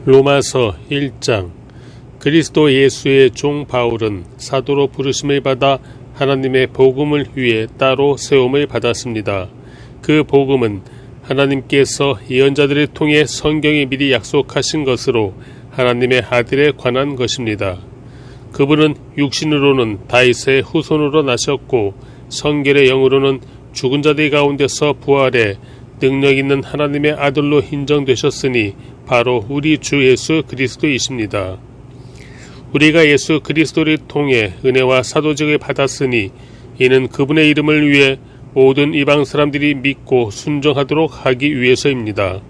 로마서 1장. 그리스도 예수의 종 바울은 사도로 부르심을 받아 하나님의 복음을 위해 따로 세움을 받았습니다. 그 복음은 하나님께서 예언자들을 통해 성경에 미리 약속하신 것으로 하나님의 아들에 관한 것입니다. 그분은 육신으로는 다윗의 후손으로 나셨고 성결의 영으로는 죽은 자들 가운데서 부활해 능력 있는 하나님의 아들로 인정되셨으니 바로 우리 주 예수 그리스도이십니다. 우리가 예수 그리스도를 통해 은혜와 사도직을 받았으니 이는 그분의 이름을 위해 모든 이방 사람들이 믿고 순종하도록 하기 위해서입니다.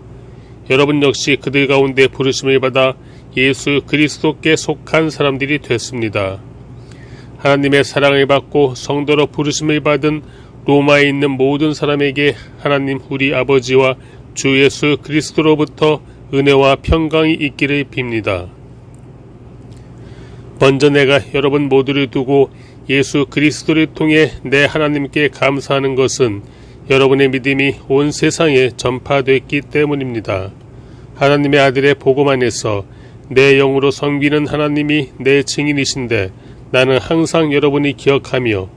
여러분 역시 그들 가운데 부르심을 받아 예수 그리스도께 속한 사람들이 됐습니다. 하나님의 사랑을 받고 성도로 부르심을 받은 로마에 있는 모든 사람에게 하나님 우리 아버지와 주 예수 그리스도로부터 은혜와 평강이 있기를 빕니다. 먼저 내가 여러분 모두를 두고 예수 그리스도를 통해 내 하나님께 감사하는 것은 여러분의 믿음이 온 세상에 전파됐기 때문입니다. 하나님의 아들의 복음 안에서 내 영으로 섬기는 하나님이 내 증인이신데 나는 항상 여러분이 기억하며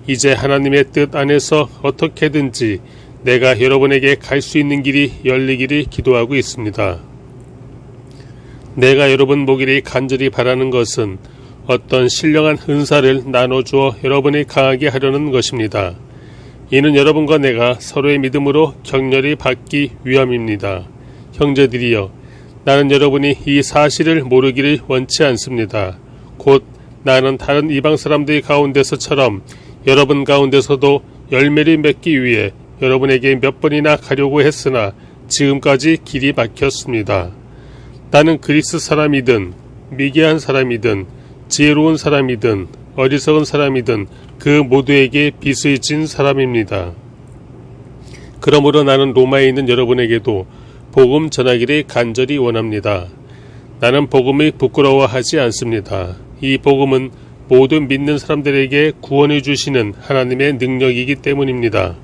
이제 하나님의 뜻 안에서 어떻게든지 내가 여러분에게 갈 수 있는 길이 열리기를 기도하고 있습니다. 내가 여러분 보기를 간절히 바라는 것은 어떤 신령한 은사를 나눠주어 여러분이 강하게 하려는 것입니다. 이는 여러분과 내가 서로의 믿음으로 격려를 받기 위함입니다. 형제들이여, 나는 여러분이 이 사실을 모르기를 원치 않습니다. 곧 나는 다른 이방 사람들 가운데서처럼 여러분 가운데서도 열매를 맺기 위해 여러분에게 몇 번이나 가려고 했으나 지금까지 길이 막혔습니다. 나는 그리스 사람이든 미개한 사람이든 지혜로운 사람이든 어리석은 사람이든 그 모두에게 빚을 진 사람입니다. 그러므로 나는 로마에 있는 여러분에게도 복음 전하기를 간절히 원합니다. 나는 복음을 부끄러워하지 않습니다. 이 복음은 모든 믿는 사람들에게 구원을 주시는 하나님의 능력이기 때문입니다.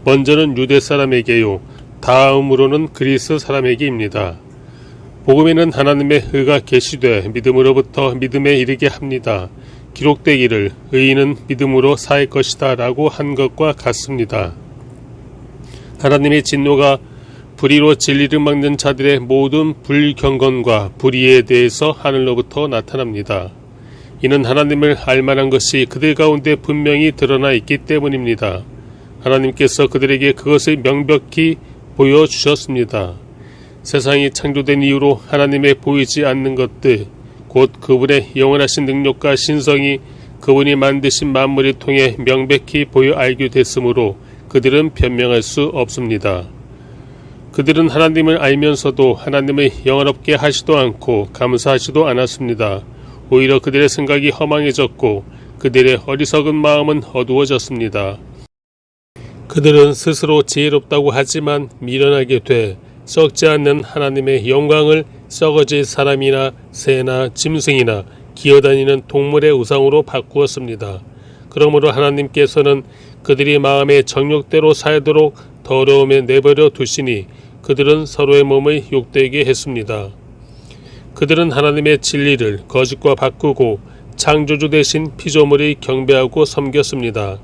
먼저는 유대 사람에게요, 다음으로는 그리스 사람에게입니다. 복음에는 하나님의 의가 계시되 믿음으로부터 믿음에 이르게 합니다. 기록되기를 의인은 믿음으로 살 것이다 라고 한 것과 같습니다. 하나님의 진노가 불의로 진리를 막는 자들의 모든 불경건과 불의에 대해서 하늘로부터 나타납니다. 이는 하나님을 알만한 것이 그들 가운데 분명히 드러나 있기 때문입니다. 하나님께서 그들에게 그것을 명백히 보여주셨습니다. 세상이 창조된 이후로 하나님의 보이지 않는 것들, 곧 그분의 영원하신 능력과 신성이 그분이 만드신 만물을 통해 명백히 보여 알게 됐으므로 그들은 변명할 수 없습니다. 그들은 하나님을 알면서도 하나님을 영원롭게 하지도 않고 감사하지도 않았습니다. 오히려 그들의 생각이 허망해졌고 그들의 어리석은 마음은 어두워졌습니다. 그들은 스스로 지혜롭다고 하지만 미련하게 돼 썩지 않는 하나님의 영광을 썩어질 사람이나 새나 짐승이나 기어다니는 동물의 우상으로 바꾸었습니다. 그러므로 하나님께서는 그들이 마음의 정욕대로 살도록 더러움에 내버려 두시니 그들은 서로의 몸을 욕되게 했습니다. 그들은 하나님의 진리를 거짓과 바꾸고 창조주 대신 피조물을 경배하고 섬겼습니다.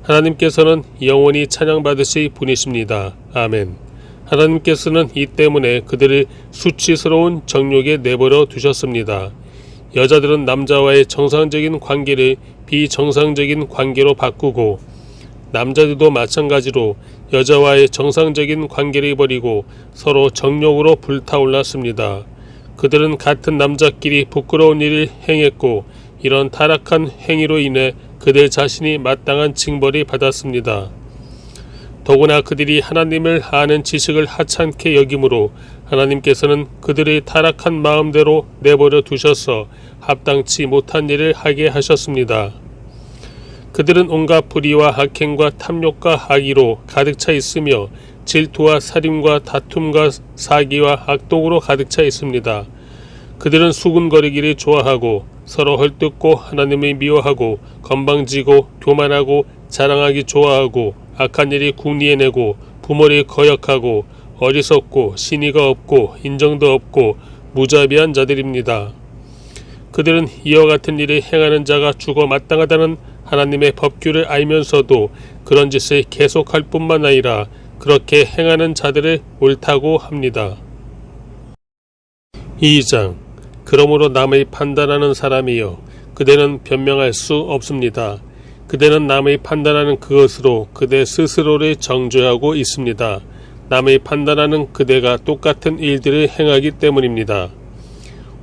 하나님께서는 영원히 찬양받으실 분이십니다. 아멘. 하나님께서는 이 때문에 그들을 수치스러운 정욕에 내버려 두셨습니다. 여자들은 남자와의 정상적인 관계를 비정상적인 관계로 바꾸고 남자들도 마찬가지로 여자와의 정상적인 관계를 버리고 서로 정욕으로 불타올랐습니다. 그들은 같은 남자끼리 부끄러운 일을 행했고 이런 타락한 행위로 인해 그들 자신이 마땅한 징벌을 받았습니다. 더구나 그들이 하나님을 아는 지식을 하찮게 여기므로 하나님께서는 그들의 타락한 마음대로 내버려 두셔서 합당치 못한 일을 하게 하셨습니다. 그들은 온갖 불의와 악행과 탐욕과 악의로 가득 차 있으며 질투와 살인과 다툼과 사기와 악독으로 가득 차 있습니다. 그들은 수군거리기를 좋아하고 서로 헐뜯고 하나님을 미워하고 건방지고 교만하고 자랑하기 좋아하고 악한 일이 궁리해내고 부모를 거역하고 어리석고 신의가 없고 인정도 없고 무자비한 자들입니다. 그들은 이와 같은 일을 행하는 자가 죽어 마땅하다는 하나님의 법규를 알면서도 그런 짓을 계속할 뿐만 아니라 그렇게 행하는 자들을 옳다고 합니다. 2장. 그러므로 남의 판단하는 사람이여 그대는 변명할 수 없습니다. 그대는 남의 판단하는 그것으로 그대 스스로를 정죄하고 있습니다. 남의 판단하는 그대가 똑같은 일들을 행하기 때문입니다.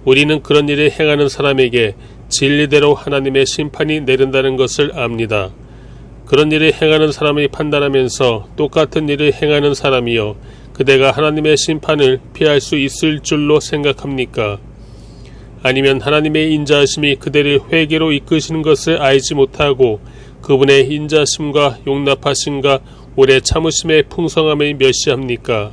우리는 그런 일을 행하는 사람에게 진리대로 하나님의 심판이 내린다는 것을 압니다. 그런 일을 행하는 사람이 판단하면서 똑같은 일을 행하는 사람이여 그대가 하나님의 심판을 피할 수 있을 줄로 생각합니까? 아니면 하나님의 인자하심이 그대를 회개로 이끄시는 것을 알지 못하고 그분의 인자심과 용납하심과 오래 참으심의 풍성함을 멸시합니까?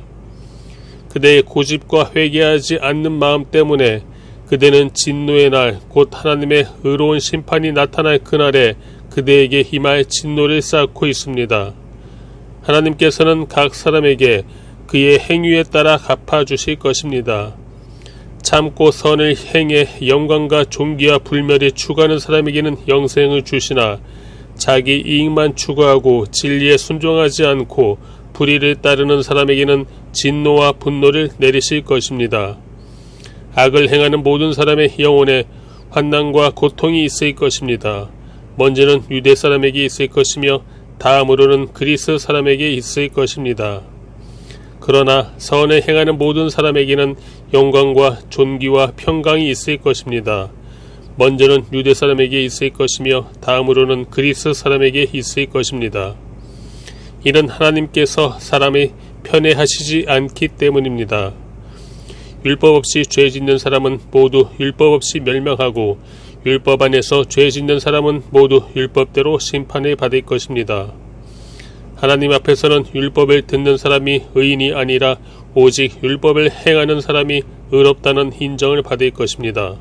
그대의 고집과 회개하지 않는 마음 때문에 그대는 진노의 날 곧 하나님의 의로운 심판이 나타날 그날에 그대에게 힘할 진노를 쌓고 있습니다. 하나님께서는 각 사람에게 그의 행위에 따라 갚아주실 것입니다. 참고 선을 행해 영광과 존귀와 불멸을 추구하는 사람에게는 영생을 주시나 자기 이익만 추구하고 진리에 순종하지 않고 불의를 따르는 사람에게는 진노와 분노를 내리실 것입니다. 악을 행하는 모든 사람의 영혼에 환난과 고통이 있을 것입니다. 먼저는 유대 사람에게 있을 것이며 다음으로는 그리스 사람에게 있을 것입니다. 그러나 선을 행하는 모든 사람에게는 영광과 존귀와 평강이 있을 것입니다. 먼저는 유대 사람에게 있을 것이며 다음으로는 그리스 사람에게 있을 것입니다. 이는 하나님께서 사람을 편애하시지 않기 때문입니다. 율법 없이 죄 짓는 사람은 모두 율법 없이 멸망하고 율법 안에서 죄 짓는 사람은 모두 율법대로 심판을 받을 것입니다. 하나님 앞에서는 율법을 듣는 사람이 의인이 아니라 오직 율법을 행하는 사람이 의롭다는 인정을 받을 것입니다.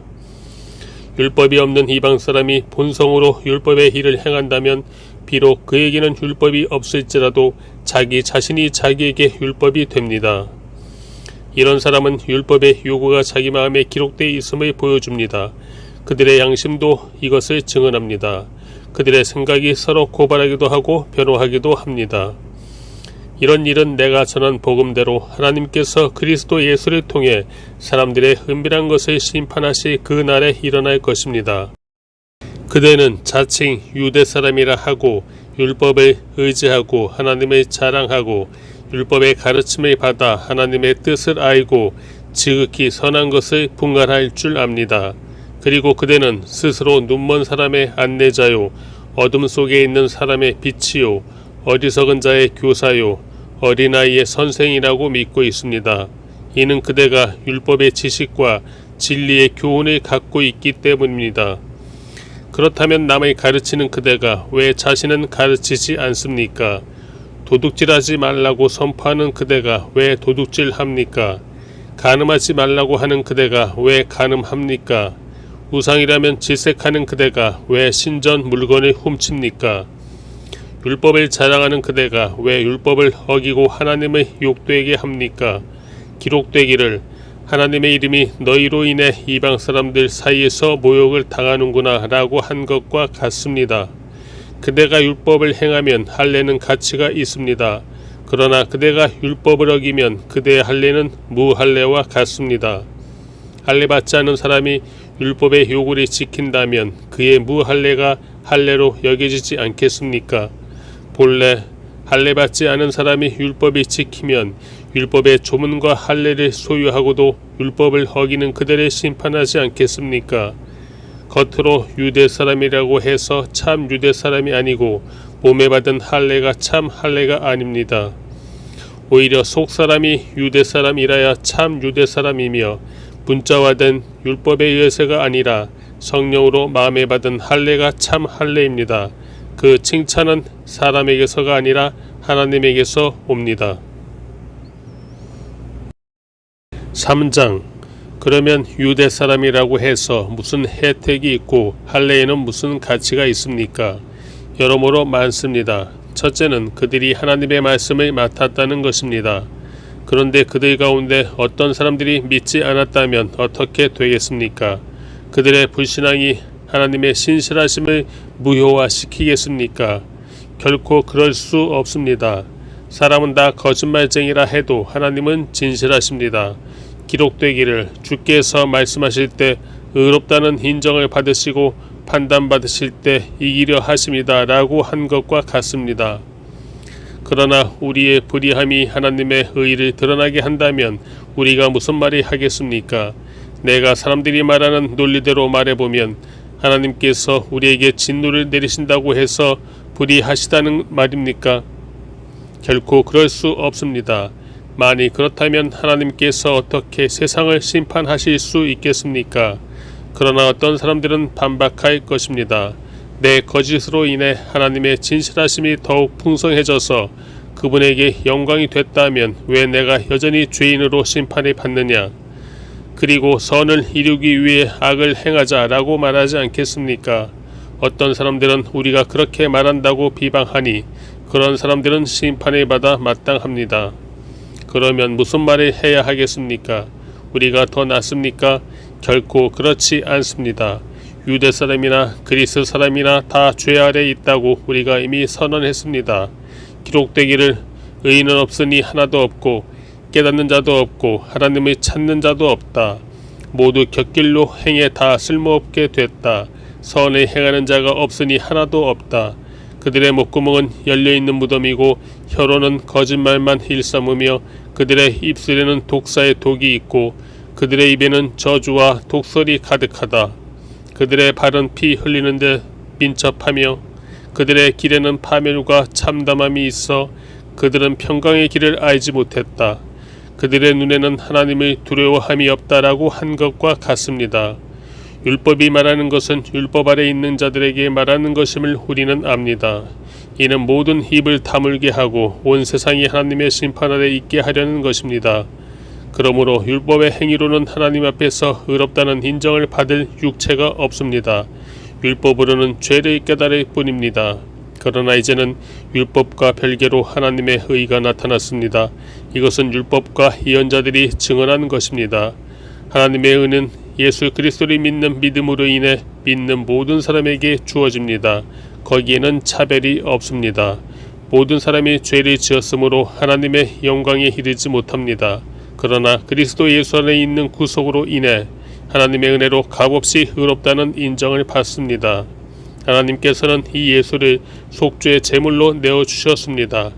율법이 없는 이방 사람이 본성으로 율법의 일을 행한다면 비록 그에게는 율법이 없을지라도 자기 자신이 자기에게 율법이 됩니다. 이런 사람은 율법의 요구가 자기 마음에 기록되어 있음을 보여줍니다. 그들의 양심도 이것을 증언합니다. 그들의 생각이 서로 고발하기도 하고 변호하기도 합니다. 이런 일은 내가 전한 복음대로 하나님께서 그리스도 예수를 통해 사람들의 은밀한 것을 심판하실 그 날에 일어날 것입니다. 그대는 자칭 유대 사람이라 하고 율법을 의지하고 하나님을 자랑하고 율법의 가르침을 받아 하나님의 뜻을 알고 지극히 선한 것을 분간할 줄 압니다. 그리고 그대는 스스로 눈먼 사람의 안내자요 어둠 속에 있는 사람의 빛이요 어리석은 자의 교사요 어린아이의 선생이라고 믿고 있습니다. 이는 그대가 율법의 지식과 진리의 교훈을 갖고 있기 때문입니다. 그렇다면 남을 가르치는 그대가 왜 자신은 가르치지 않습니까? 도둑질하지 말라고 선포하는 그대가 왜 도둑질합니까? 간음하지 말라고 하는 그대가 왜 간음합니까? 우상이라면 질색하는 그대가 왜 신전 물건을 훔칩니까? 율법을 자랑하는 그대가 왜 율법을 어기고 하나님을 욕되게 합니까? 기록되기를 하나님의 이름이 너희로 인해 이방 사람들 사이에서 모욕을 당하는구나 라고 한 것과 같습니다. 그대가 율법을 행하면 할례는 가치가 있습니다. 그러나 그대가 율법을 어기면 그대의 할례는 무할례와 같습니다. 할례 받지 않은 사람이 율법의 요구를 지킨다면 그의 무할례가 할례로 여겨지지 않겠습니까? 본래 할례 받지 않은 사람이 율법을 지키면 율법의 조문과 할례를 소유하고도 율법을 어기는 그들을 심판하지 않겠습니까? 겉으로 유대 사람이라고 해서 참 유대 사람이 아니고 몸에 받은 할례가 참 할례가 아닙니다. 오히려 속 사람이 유대 사람이라야 참 유대 사람이며 문자화된 율법의 의회세가 아니라 성령으로 마음에 받은 할례가 참 할례입니다. 그 칭찬은 사람에게서가 아니라 하나님에게서 옵니다. 3장. 그러면 유대 사람이라고 해서 무슨 혜택이 있고 할례에는 무슨 가치가 있습니까? 여러모로 많습니다. 첫째는 그들이 하나님의 말씀을 맡았다는 것입니다. 그런데 그들 가운데 어떤 사람들이 믿지 않았다면 어떻게 되겠습니까? 그들의 불신앙이 하나님의 신실하심을 무효화시키겠습니까? 결코 그럴 수 없습니다. 사람은 다 거짓말쟁이라 해도 하나님은 진실하십니다. 기록되기를 주께서 말씀하실 때 의롭다는 인정을 받으시고 판단받으실 때 이기려 하십니다 라고 한 것과 같습니다. 그러나 우리의 불의함이 하나님의 의를 드러나게 한다면 우리가 무슨 말이 하겠습니까? 내가 사람들이 말하는 논리대로 말해보면 하나님께서 우리에게 진노를 내리신다고 해서 불의하시다는 말입니까? 결코 그럴 수 없습니다. 만일 그렇다면 하나님께서 어떻게 세상을 심판하실 수 있겠습니까? 그러나 어떤 사람들은 반박할 것입니다. 내 거짓으로 인해 하나님의 진실하심이 더욱 풍성해져서 그분에게 영광이 됐다면 왜 내가 여전히 죄인으로 심판을 받느냐? 그리고 선을 이루기 위해 악을 행하자라고 말하지 않겠습니까? 어떤 사람들은 우리가 그렇게 말한다고 비방하니 그런 사람들은 심판을 받아 마땅합니다. 그러면 무슨 말을 해야 하겠습니까? 우리가 더 낫습니까? 결코 그렇지 않습니다. 유대 사람이나 그리스 사람이나 다 죄 아래 있다고 우리가 이미 선언했습니다. 기록되기를 의인은 없으니 하나도 없고 깨닫는 자도 없고 하나님을 찾는 자도 없다. 모두 곁길로 행해 다 쓸모없게 됐다. 선을 행하는 자가 없으니 하나도 없다. 그들의 목구멍은 열려있는 무덤이고 혀로는 거짓말만 일삼으며 그들의 입술에는 독사의 독이 있고 그들의 입에는 저주와 독설이 가득하다. 그들의 발은 피 흘리는데 민첩하며 그들의 길에는 파멸과 참담함이 있어 그들은 평강의 길을 알지 못했다. 그들의 눈에는 하나님을 두려워함이 없다라고 한 것과 같습니다. 율법이 말하는 것은 율법 아래 있는 자들에게 말하는 것임을 우리는 압니다. 이는 모든 입을 다물게 하고 온 세상이 하나님의 심판 아래 있게 하려는 것입니다. 그러므로 율법의 행위로는 하나님 앞에서 의롭다는 인정을 받을 육체가 없습니다. 율법으로는 죄를 깨달을 뿐입니다. 그러나 이제는 율법과 별개로 하나님의 의가 나타났습니다. 이것은 율법과 예언자들이 증언한 것입니다. 하나님의 의는 예수 그리스도를 믿는 믿음으로 인해 믿는 모든 사람에게 주어집니다. 거기에는 차별이 없습니다. 모든 사람이 죄를 지었으므로 하나님의 영광에 이르지 못합니다. 그러나 그리스도 예수 안에 있는 구속으로 인해 하나님의 은혜로 값없이 의롭다는 인정을 받습니다. 하나님께서는 이 예수를 속죄의 제물로 내어주셨습니다.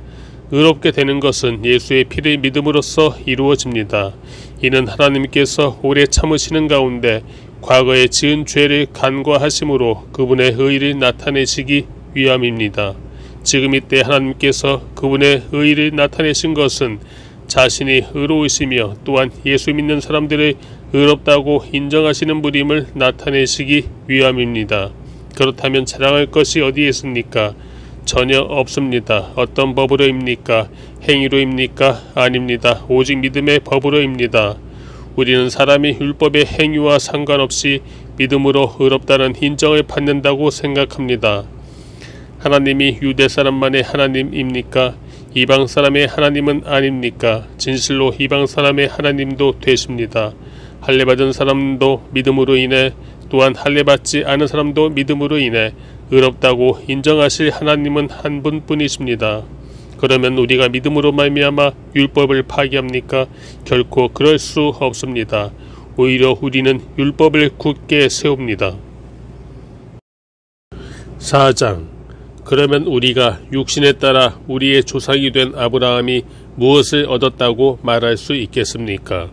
의롭게 되는 것은 예수의 피를 믿음으로써 이루어집니다. 이는 하나님께서 오래 참으시는 가운데 과거에 지은 죄를 간과하심으로 그분의 의를 나타내시기 위함입니다. 지금 이때 하나님께서 그분의 의를 나타내신 것은 자신이 의로우시며 또한 예수 믿는 사람들을 의롭다고 인정하시는 분임을 나타내시기 위함입니다. 그렇다면 자랑할 것이 어디에 있습니까? 전혀 없습니다. 어떤 법으로입니까? 행위로입니까? 아닙니다. 오직 믿음의 법으로입니다. 우리는 사람이 율법의 행위와 상관없이 믿음으로 의롭다는 인정을 받는다고 생각합니다. 하나님이 유대 사람만의 하나님입니까? 이방 사람의 하나님은 아닙니까? 진실로 이방 사람의 하나님도 되십니다. 할례받은 사람도 믿음으로 인해 또한 할례받지 않은 사람도 믿음으로 인해 의롭다고 인정하실 하나님은 한 분뿐이십니다. 그러면 우리가 믿음으로 말미암아 율법을 파기합니까? 결코 그럴 수 없습니다. 오히려 우리는 율법을 굳게 세웁니다. 4장. 그러면 우리가 육신에 따라 우리의 조상이 된 아브라함이 무엇을 얻었다고 말할 수 있겠습니까?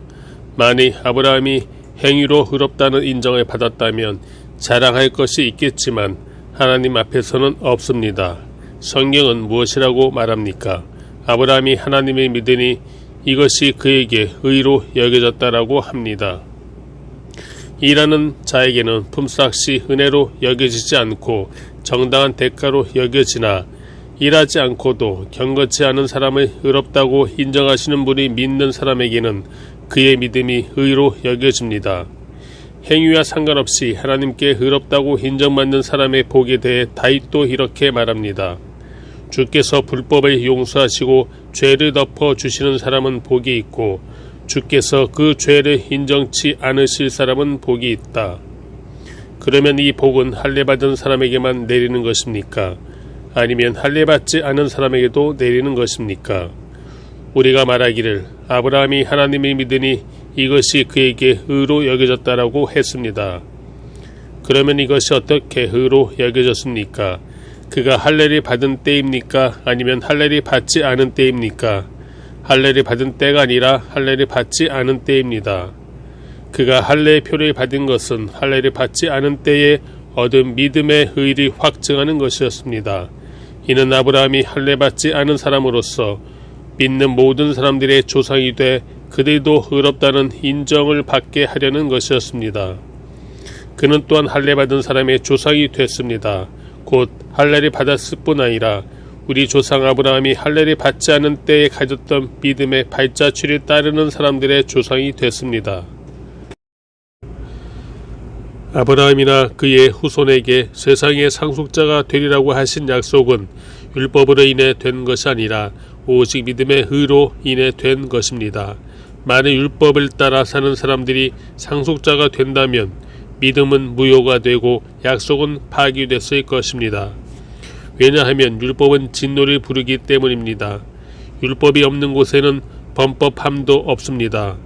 만일 아브라함이 행위로 의롭다는 인정을 받았다면 자랑할 것이 있겠지만 하나님 앞에서는 없습니다. 성경은 무엇이라고 말합니까? 아브라함이 하나님을 믿으니 이것이 그에게 의로 여겨졌다라고 합니다. 일하는 자에게는 품삯이 은혜로 여겨지지 않고 정당한 대가로 여겨지나 일하지 않고도 경건치 않은 사람을 의롭다고 인정하시는 분이 믿는 사람에게는 그의 믿음이 의로 여겨집니다. 행위와 상관없이 하나님께 의롭다고 인정받는 사람의 복에 대해 다윗도 이렇게 말합니다. 주께서 불법을 용서하시고 죄를 덮어 주시는 사람은 복이 있고 주께서 그 죄를 인정치 않으실 사람은 복이 있다. 그러면 이 복은 할례받은 사람에게만 내리는 것입니까? 아니면 할례받지 않은 사람에게도 내리는 것입니까? 우리가 말하기를 아브라함이 하나님을 믿으니 이것이 그에게 의로 여겨졌다라고 했습니다. 그러면 이것이 어떻게 의로 여겨졌습니까? 그가 할례를 받은 때입니까? 아니면 할례를 받지 않은 때입니까? 할례를 받은 때가 아니라 할례를 받지 않은 때입니다. 그가 할례의 표를 받은 것은 할례를 받지 않은 때에 얻은 믿음의 의를 확증하는 것이었습니다. 이는 아브라함이 할례받지 않은 사람으로서 믿는 모든 사람들의 조상이 돼 그들도 의롭다는 인정을 받게 하려는 것이었습니다. 그는 또한 할례받은 사람의 조상이 됐습니다. 곧 할례를 받았을 뿐 아니라 우리 조상 아브라함이 할례를 받지 않은 때에 가졌던 믿음의 발자취를 따르는 사람들의 조상이 됐습니다. 아브라함이나 그의 후손에게 세상의 상속자가 되리라고 하신 약속은 율법으로 인해 된 것이 아니라 오직 믿음의 의로 인해 된 것입니다. 만일 율법을 따라 사는 사람들이 상속자가 된다면 믿음은 무효가 되고 약속은 파기됐을 것입니다. 왜냐하면 율법은 진노를 부르기 때문입니다. 율법이 없는 곳에는 범법함도 없습니다.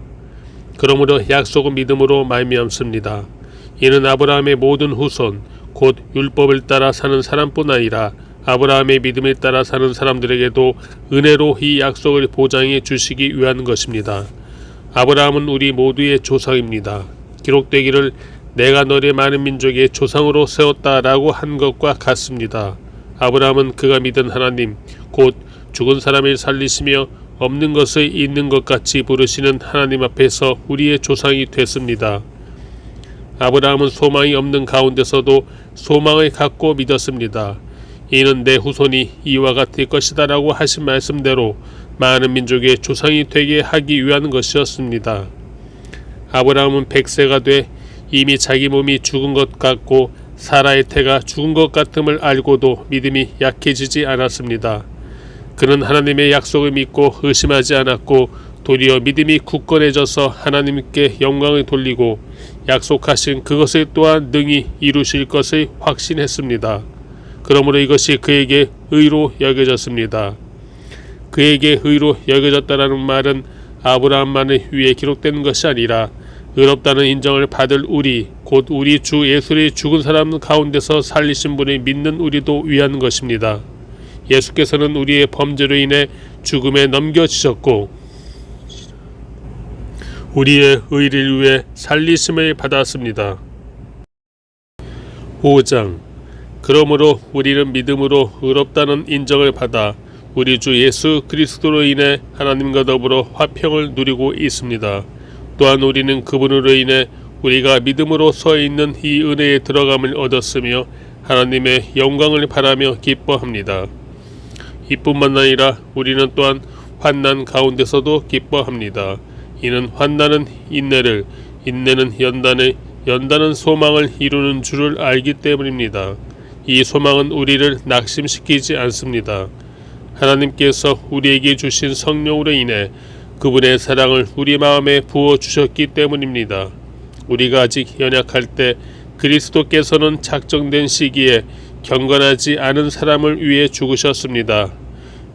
그러므로 약속은 믿음으로 말미암습니다. 이는 아브라함의 모든 후손 곧 율법을 따라 사는 사람뿐 아니라 아브라함의 믿음을 따라 사는 사람들에게도 은혜로 이 약속을 보장해 주시기 위한 것입니다. 아브라함은 우리 모두의 조상입니다. 기록되기를 내가 너를 많은 민족의 조상으로 세웠다라고 한 것과 같습니다. 아브라함은 그가 믿은 하나님 곧 죽은 사람을 살리시며 없는 것을 있는 것 같이 부르시는 하나님 앞에서 우리의 조상이 됐습니다. 아브라함은 소망이 없는 가운데서도 소망을 갖고 믿었습니다. 이는 내 후손이 이와 같을 것이다 라고 하신 말씀대로 많은 민족의 조상이 되게 하기 위한 것이었습니다. 아브라함은 100세가 돼 이미 자기 몸이 죽은 것 같고 사라의 태가 죽은 것 같음을 알고도 믿음이 약해지지 않았습니다. 그는 하나님의 약속을 믿고 의심하지 않았고 도리어 믿음이 굳건해져서 하나님께 영광을 돌리고 약속하신 그것을 또한 능히 이루실 것을 확신했습니다. 그러므로 이것이 그에게 의로 여겨졌습니다. 그에게 의로 여겨졌다라는 말은 아브라함만을 위해 기록된 것이 아니라 의롭다는 인정을 받을 우리 곧 우리 주 예수를 죽은 사람 가운데서 살리신 분을 믿는 우리도 위한 것입니다. 예수께서는 우리의 범죄로 인해 죽음에 넘겨지셨고 우리의 의를 위해 살리심을 받았습니다. 5장 그러므로 우리는 믿음으로 의롭다는 인정을 받아 우리 주 예수 그리스도로 인해 하나님과 더불어 화평을 누리고 있습니다. 또한 우리는 그분으로 인해 우리가 믿음으로 서 있는 이 은혜에 들어감을 얻었으며 하나님의 영광을 바라며 기뻐합니다. 이뿐만 아니라 우리는 또한 환난 가운데서도 기뻐합니다. 이는 환난은 인내를, 인내는 연단을, 연단은 소망을 이루는 줄을 알기 때문입니다. 이 소망은 우리를 낙심시키지 않습니다. 하나님께서 우리에게 주신 성령으로 인해 그분의 사랑을 우리 마음에 부어주셨기 때문입니다. 우리가 아직 연약할 때 그리스도께서는 작정된 시기에 경건하지 않은 사람을 위해 죽으셨습니다.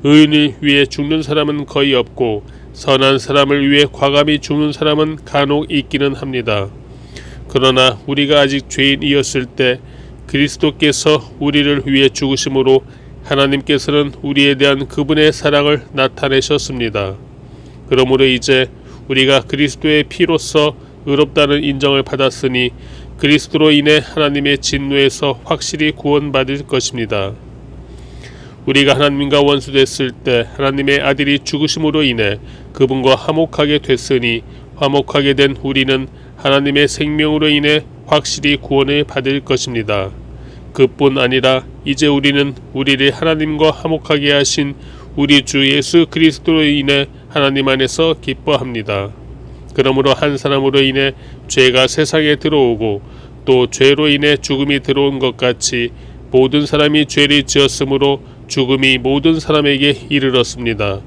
의인을 위해 죽는 사람은 거의 없고 선한 사람을 위해 과감히 죽는 사람은 간혹 있기는 합니다. 그러나 우리가 아직 죄인이었을 때 그리스도께서 우리를 위해 죽으심으로 하나님께서는 우리에 대한 그분의 사랑을 나타내셨습니다. 그러므로 이제 우리가 그리스도의 피로써 의롭다는 인정을 받았으니 그리스도로 인해 하나님의 진노에서 확실히 구원받을 것입니다. 우리가 하나님과 원수됐을 때 하나님의 아들이 죽으심으로 인해 그분과 화목하게 됐으니 화목하게 된 우리는 하나님의 생명으로 인해 확실히 구원을 받을 것입니다. 그뿐 아니라 이제 우리는 우리를 하나님과 화목하게 하신 우리 주 예수 그리스도로 인해 하나님 안에서 기뻐합니다. 그러므로 한 사람으로 인해 죄가 세상에 들어오고 또 죄로 인해 죽음이 들어온 것 같이 모든 사람이 죄를 지었으므로 죽음이 모든 사람에게 이르렀습니다.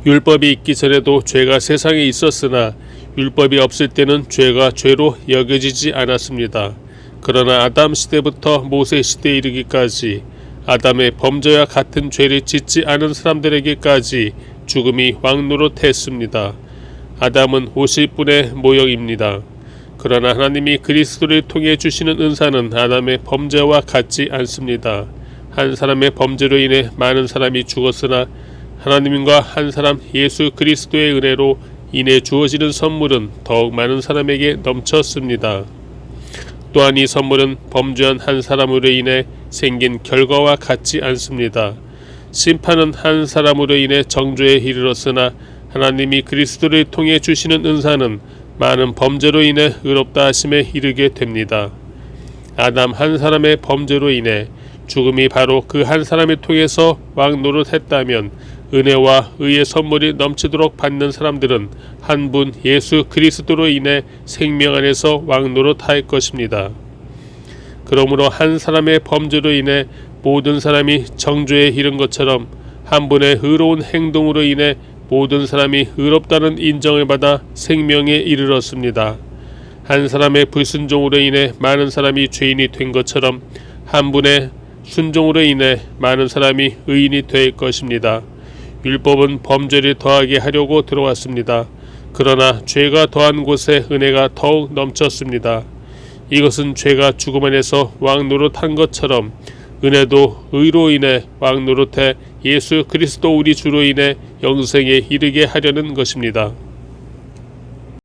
율법이 있기 전에도 죄가 세상에 있었으나 율법이 없을 때는 죄가 죄로 여겨지지 않았습니다. 그러나 아담 시대부터 모세 시대에 이르기까지 아담의 범죄와 같은 죄를 짓지 않은 사람들에게까지 죽음이 왕노릇했습니다. 아담은 오실 분의 모형입니다. 그러나 하나님이 그리스도를 통해 주시는 은사는 아담의 범죄와 같지 않습니다. 한 사람의 범죄로 인해 많은 사람이 죽었으나 하나님과 한 사람 예수 그리스도의 은혜로 인해 주어지는 선물은 더욱 많은 사람에게 넘쳤습니다. 또한 이 선물은 범죄한 한 사람으로 인해 생긴 결과와 같지 않습니다. 심판은 한 사람으로 인해 정죄에 이르렀으나 하나님이 그리스도를 통해 주시는 은사는 많은 범죄로 인해 의롭다 하심에 이르게 됩니다. 아담 한 사람의 범죄로 인해 죽음이 바로 그 한 사람을 통해서 왕노릇했다면 은혜와 의의 선물이 넘치도록 받는 사람들은 한 분 예수 그리스도로 인해 생명 안에서 왕노릇할 것입니다. 그러므로 한 사람의 범죄로 인해 모든 사람이 정죄에 이른 것처럼 한 분의 의로운 행동으로 인해 모든 사람이 의롭다는 인정을 받아 생명에 이르렀습니다. 한 사람의 불순종으로 인해 많은 사람이 죄인이 된 것처럼 한 분의 순종으로 인해 많은 사람이 의인이 될 것입니다. 율법은 범죄를 더하게 하려고 들어왔습니다. 그러나 죄가 더한 곳에 은혜가 더욱 넘쳤습니다. 이것은 죄가 죽음 안에서 왕노릇한 것처럼 은혜도 의로 인해 왕노릇해 예수 그리스도 우리 주로 인해 영생에 이르게 하려는 것입니다.